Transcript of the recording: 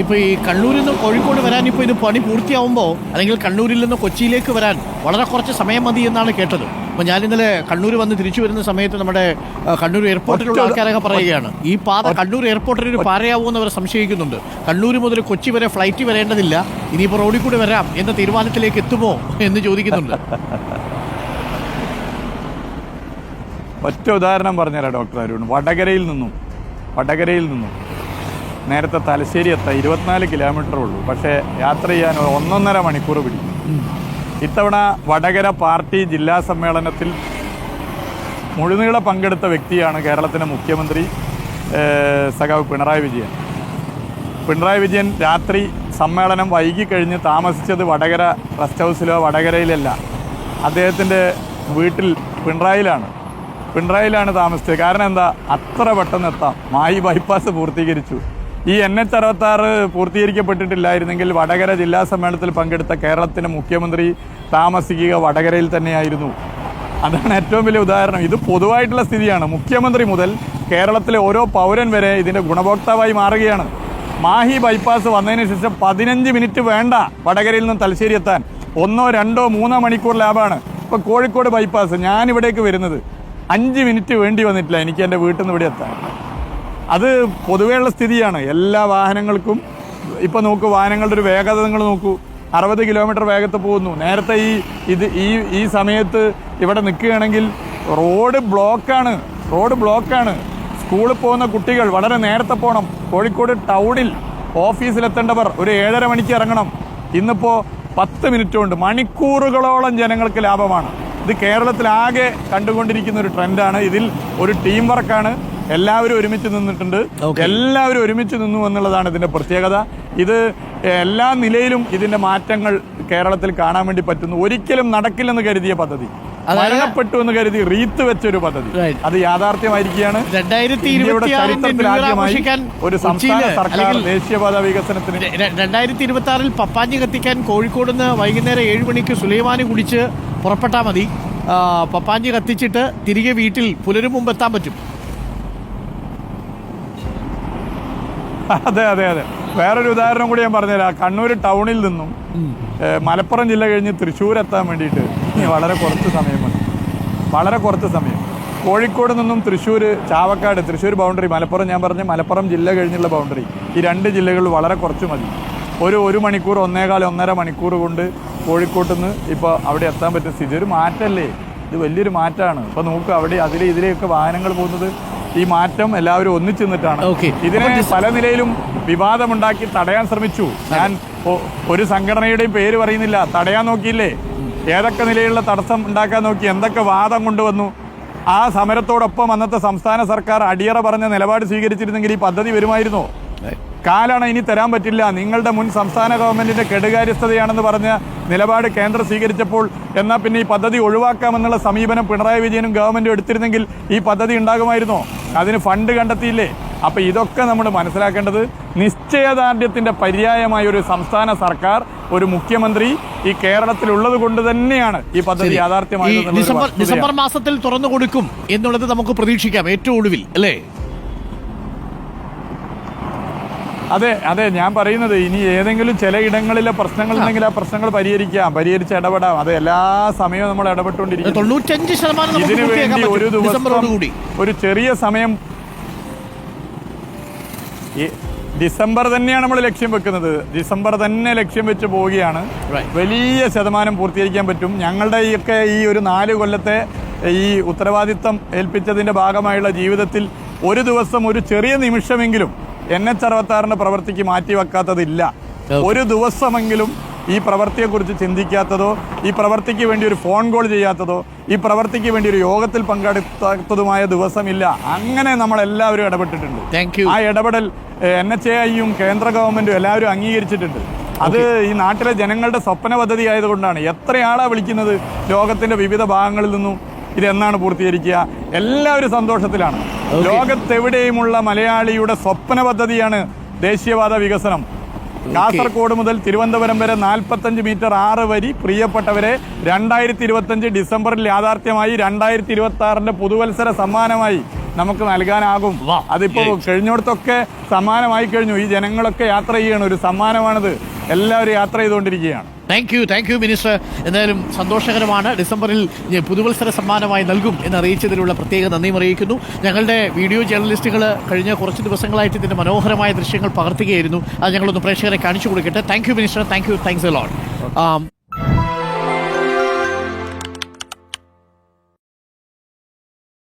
ഇപ്പോൾ ഈ കണ്ണൂരിൽ നിന്ന് കോഴിക്കോട് വരാൻ ഇപ്പോൾ ഇത് പണി പൂർത്തിയാവുമ്പോൾ അല്ലെങ്കിൽ കണ്ണൂരിൽ നിന്ന് കൊച്ചിയിലേക്ക് വരാൻ വളരെ കുറച്ച് സമയം മതി എന്നാണ് കേട്ടത്. അപ്പോൾ ഞാൻ ഇന്നലെ കണ്ണൂർ വന്ന് തിരിച്ചു വരുന്ന സമയത്ത് നമ്മുടെ കണ്ണൂർ എയർപോർട്ടിലുള്ള ആൾക്കാരൊക്കെ പറയുകയാണ് ഈ പാത കണ്ണൂർ എയർപോർട്ടിൽ ഒരു പാരയാവുമെന്ന് അവർ സംശയിക്കുന്നുണ്ട്. കണ്ണൂർ മുതൽ കൊച്ചി വരെ ഫ്ലൈറ്റ് വരേണ്ടതില്ല, ഇനിയിപ്പോൾ റോഡിൽ കൂടി വരാം എന്ന തീരുമാനത്തിലേക്ക് എത്തുമോ എന്ന് ചോദിക്കുന്നുണ്ട്. ഒറ്റ ഉദാഹരണം പറഞ്ഞുതരാം ഡോക്ടർ അരുൺ. വടകരയിൽ നിന്നും നേരത്തെ തലശ്ശേരി എത്താൻ 24 കിലോമീറ്റർ ഉള്ളൂ, പക്ഷേ യാത്ര ചെയ്യാൻ 1.5 മണിക്കൂർ പിടിക്കും. ഇത്തവണ വടകര പാർട്ടി ജില്ലാ സമ്മേളനത്തിൽ മുഴുനീള പങ്കെടുത്ത വ്യക്തിയാണ് കേരളത്തിൻ്റെ മുഖ്യമന്ത്രി സഖാവ് പിണറായി വിജയൻ. രാത്രി സമ്മേളനം വൈകിക്കഴിഞ്ഞ് താമസിച്ചത് വടകര റെസ്റ്റ് ഹൗസിലോ വടകരയിലല്ല, അദ്ദേഹത്തിൻ്റെ വീട്ടിൽ പിണറായിലാണ് താമസിച്ചത്. കാരണം എന്താ, അത്ര പെട്ടെന്ന് എത്താം. മായി ബൈപ്പാസ് പൂർത്തീകരിച്ചു. ഈ NH-66 പൂർത്തീകരിക്കപ്പെട്ടിട്ടില്ലായിരുന്നെങ്കിൽ വടകര ജില്ലാ സമ്മേളനത്തിൽ പങ്കെടുത്ത കേരളത്തിൻ്റെ മുഖ്യമന്ത്രി താമസിക്കുക വടകരയിൽ തന്നെയായിരുന്നു. അതാണ് ഏറ്റവും വലിയ ഉദാഹരണം. ഇത് പൊതുവായിട്ടുള്ള സ്ഥിതിയാണ്. മുഖ്യമന്ത്രി മുതൽ കേരളത്തിലെ ഓരോ പൗരൻ വരെ ഇതിൻ്റെ ഗുണഭോക്താവായി മാറുകയാണ്. മാഹി ബൈപ്പാസ് വന്നതിന് ശേഷം 15 മിനിറ്റ് വേണ്ട വടകരയിൽ നിന്ന് തലശ്ശേരി എത്താൻ. 1, 2, 3 മണിക്കൂർ ലാഭമാണ്. ഇപ്പോൾ കോഴിക്കോട് ബൈപ്പാസ് ഞാനിവിടേക്ക് വരുന്നത് 5 മിനിറ്റ് വേണ്ടി വന്നിട്ടില്ല എനിക്ക് എൻ്റെ വീട്ടിൽ നിന്ന് ഇവിടെ എത്താൻ. അത് പൊതുവെയുള്ള സ്ഥിതിയാണ്. എല്ലാ വാഹനങ്ങൾക്കും ഇപ്പോൾ നോക്കൂ, വാഹനങ്ങളുടെ ഒരു വേഗത നിങ്ങൾ നോക്കൂ, 60 കിലോമീറ്റർ വേഗത്തിൽ പോകുന്നു. നേരത്തെ ഈ സമയത്ത് ഇവിടെ നിൽക്കുകയാണെങ്കിൽ റോഡ് ബ്ലോക്കാണ്. സ്കൂളിൽ പോകുന്ന കുട്ടികൾ വളരെ നേരത്തെ പോകണം. കോഴിക്കോട് ടൗണിൽ ഓഫീസിലെത്തേണ്ടവർ ഒരു 7:30 മണിക്ക് ഇറങ്ങണം. ഇന്നിപ്പോൾ 10 മിനിറ്റ് കൊണ്ട് മണിക്കൂറുകളോളം ജനങ്ങൾക്ക് ലാഭമാണ്. ഇത് കേരളത്തിലാകെ കണ്ടുകൊണ്ടിരിക്കുന്ന ഒരു ട്രെൻഡാണ്. ഇതിൽ ഒരു ടീം വർക്കാണ്. എല്ലാവരും ഒരുമിച്ച് നിന്നു എന്നുള്ളതാണ് ഇതിന്റെ പ്രത്യേകത. ഇത് എല്ലാ നിലയിലും ഇതിന്റെ മാറ്റങ്ങൾ കേരളത്തിൽ കാണാൻ വേണ്ടി പറ്റുന്നു. ഒരിക്കലും നടക്കില്ലെന്ന് കരുതിയ പദ്ധതി, മരണപ്പെട്ടു എന്ന് കരുതി റീത്ത് വെച്ചൊരു പദ്ധതി, അത് യാഥാർത്ഥ്യമായിരിക്കുകയാണ്. 2026 ആദ്യമായി ഒരു സംസ്ഥാന സർക്കാർ ദേശീയപാത വികസനത്തിന് 2026 പപ്പാഞ്ഞി കത്തിക്കാൻ കോഴിക്കോട് നിന്ന് വൈകുന്നേരം 7 മണിക്ക് സുലൈമാനി കുടിച്ച് പുറപ്പെട്ടാൽ മതി. പപ്പാഞ്ഞി കത്തിച്ചിട്ട് തിരികെ വീട്ടിൽ പുലരും മുമ്പ് എത്താൻ പറ്റും. അതെ. വേറൊരു ഉദാഹരണം കൂടി ഞാൻ പറഞ്ഞുതരാം. കണ്ണൂർ ടൗണിൽ നിന്നും മലപ്പുറം ജില്ല കഴിഞ്ഞ് തൃശ്ശൂർ എത്താൻ വേണ്ടിയിട്ട് വളരെ കുറച്ച് സമയം. കോഴിക്കോട് നിന്നും തൃശ്ശൂർ, ചാവക്കാട്, തൃശ്ശൂർ ബൗണ്ടറി, മലപ്പുറം, ഞാൻ പറഞ്ഞ മലപ്പുറം ജില്ല കഴിഞ്ഞുള്ള ബൗണ്ടറി, ഈ 2 ജില്ലകളിൽ വളരെ കുറച്ച് മതി. ഒരു 1 മണിക്കൂർ, 1.25 മണിക്കൂർ കൊണ്ട് കോഴിക്കോട്ട് നിന്ന് ഇപ്പോൾ അവിടെ എത്താൻ പറ്റുന്ന സ്ഥിതി. ഒരു മാറ്റമല്ലേ ഇത്? വലിയൊരു മാറ്റമാണ്. ഇപ്പോൾ നോക്കുക, അവിടെ ഇതിലെയൊക്കെ വാഹനങ്ങൾ പോകുന്നത്, ഈ മാറ്റം എല്ലാവരും ഒന്നിച്ചു നിന്നിട്ടാണ്. ഇതിനെ പല നിലയിലും വിവാദമുണ്ടാക്കി തടയാൻ ശ്രമിച്ചു. ഞാൻ ഒരു സംഘടനയുടെയും പേര് പറയുന്നില്ല. തടയാൻ നോക്കിയില്ലേ? ഏതൊക്കെ നിലയിലുള്ള തടസ്സം ഉണ്ടാക്കാൻ നോക്കി, എന്തൊക്കെ വാദം കൊണ്ടുവന്നു. ആ സമരത്തോടൊപ്പം അന്നത്തെ സംസ്ഥാന സർക്കാർ അടിയറ പറഞ്ഞ നിലപാട് സ്വീകരിച്ചിരുന്നെങ്കിൽ ഈ പദ്ധതി വരുമായിരുന്നോ? കാലാണ് ഇനി തരാൻ പറ്റില്ല, നിങ്ങളുടെ മുൻ സംസ്ഥാന ഗവൺമെന്റിന്റെ കെടുകാര്യസ്ഥതയാണെന്ന് പറഞ്ഞ നിലപാട് കേന്ദ്രം സ്വീകരിച്ചപ്പോൾ എന്നാൽ പിന്നെ ഈ പദ്ധതി ഒഴിവാക്കാമെന്നുള്ള സമീപനം പിണറായി വിജയനും ഗവൺമെന്റും എടുത്തിരുന്നെങ്കിൽ ഈ പദ്ധതി ഉണ്ടാകുമായിരുന്നോ? അതിന് ഫണ്ട് കണ്ടെത്തിയില്ലേ? അപ്പം ഇതൊക്കെ നമ്മൾ മനസ്സിലാക്കേണ്ടത് നിശ്ചയദാർഢ്യത്തിന്റെ പര്യായമായ ഒരു സംസ്ഥാന സർക്കാർ, ഒരു മുഖ്യമന്ത്രി ഈ കേരളത്തിലുള്ളത് കൊണ്ട് തന്നെയാണ് ഈ പദ്ധതി യാഥാർത്ഥ്യമായി. ഡിസംബർ മാസത്തിൽ തുറന്നു കൊടുക്കും എന്നുള്ളത് നമുക്ക് പ്രതീക്ഷിക്കാം ഏറ്റവും ഒടുവിൽ, അല്ലേ? അതെ ഞാൻ പറയുന്നത്, ഇനി ഏതെങ്കിലും ചില ഇടങ്ങളിലെ പ്രശ്നങ്ങൾ ഉണ്ടെങ്കിൽ ആ പ്രശ്നങ്ങൾ പരിഹരിച്ച് ഇടപെടാം. അത് എല്ലാ സമയവും നമ്മൾ ഇടപെട്ടുകൊണ്ടിരിക്കും. 95% ഇതിനു വേണ്ടി ഒരു ദിവസം ഒരു ചെറിയ സമയം, ഡിസംബർ തന്നെയാണ് നമ്മൾ ലക്ഷ്യം വെക്കുന്നത്. ഡിസംബർ തന്നെ ലക്ഷ്യം വെച്ച് പോവുകയാണ്. വലിയ ശതമാനം പൂർത്തീകരിക്കാൻ പറ്റും. ഞങ്ങളുടെ ഈ ഒരു 4 കൊല്ലത്തെ ഈ ഉത്തരവാദിത്തം ഏൽപ്പിച്ചതിന്റെ ഭാഗമായുള്ള ജീവിതത്തിൽ ഒരു ദിവസം, ഒരു ചെറിയ നിമിഷമെങ്കിലും NH-66 പ്രവൃത്തിക്ക് മാറ്റിവെക്കാത്തതില്ല. ഒരു ദിവസമെങ്കിലും ഈ പ്രവൃത്തിയെക്കുറിച്ച് ചിന്തിക്കാത്തതോ, ഈ പ്രവൃത്തിക്ക് വേണ്ടി ഒരു ഫോൺ കോൾ ചെയ്യാത്തതോ, ഈ പ്രവൃത്തിക്ക് വേണ്ടി ഒരു യോഗത്തിൽ പങ്കെടുത്തതുമായ ദിവസമില്ല. അങ്ങനെ നമ്മളെല്ലാവരും ഇടപെട്ടിട്ടുണ്ട്. ആ ഇടപെടൽ NHAIയും കേന്ദ്ര ഗവൺമെന്റും എല്ലാവരും അംഗീകരിച്ചിട്ടുണ്ട്. അത് ഈ നാട്ടിലെ ജനങ്ങളുടെ സ്വപ്ന പദ്ധതി ആയതുകൊണ്ടാണ്. എത്രയാളാ വിളിക്കുന്നത് ലോകത്തിന്റെ വിവിധ ഭാഗങ്ങളിൽ നിന്നും, ഇതെന്നാണ് പൂർത്തീകരിക്കുക? എല്ലാവരും സന്തോഷത്തിലാണ്. ലോകത്തെവിടെയുമുള്ള മലയാളിയുടെ സ്വപ്ന പദ്ധതിയാണ് ദേശീയപാത വികസനം. കാസർഗോഡ് മുതൽ തിരുവനന്തപുരം വരെ 45 മീറ്റർ 6 വരി. പ്രിയപ്പെട്ടവരെ, 2025 ഡിസംബറിൽ യാഥാർത്ഥ്യമായി. 2026 പുതുവത്സര സമ്മാനമായി നമുക്ക് നൽകാനാകും. വാ. അതിപ്പോ കഴിഞ്ഞിടത്തൊക്കെ സമ്മാനമായി കഴിഞ്ഞു. ഈ ജനങ്ങളൊക്കെ യാത്ര ചെയ്യണം, ഒരു സമ്മാനമാണിത്. എല്ലാവരും യാത്ര ചെയ്തുകൊണ്ടിരിക്കുകയാണ്. Thank you minister. എന്തായാലും സന്തോഷകരമാണ്. ഡിസംബറിൽ പുതുവത്സര സമ്മാനമായി നൽകും എന്നറിയിച്ചതിലുള്ള പ്രത്യേക നന്ദിയും അറിയിക്കുന്നു. ഞങ്ങളുടെ വീഡിയോ ജേർണലിസ്റ്റുകൾ കഴിഞ്ഞ കുറച്ച് ദിവസങ്ങളായിട്ട് ഇതിന്റെ മനോഹരമായ ദൃശ്യങ്ങൾ പകർത്തുകയായിരുന്നു. അത് ഞങ്ങളൊന്ന് പ്രേക്ഷകരെ കാണിച്ചു കൊടുക്കട്ടെ. Thank you minister. Thanks a lot.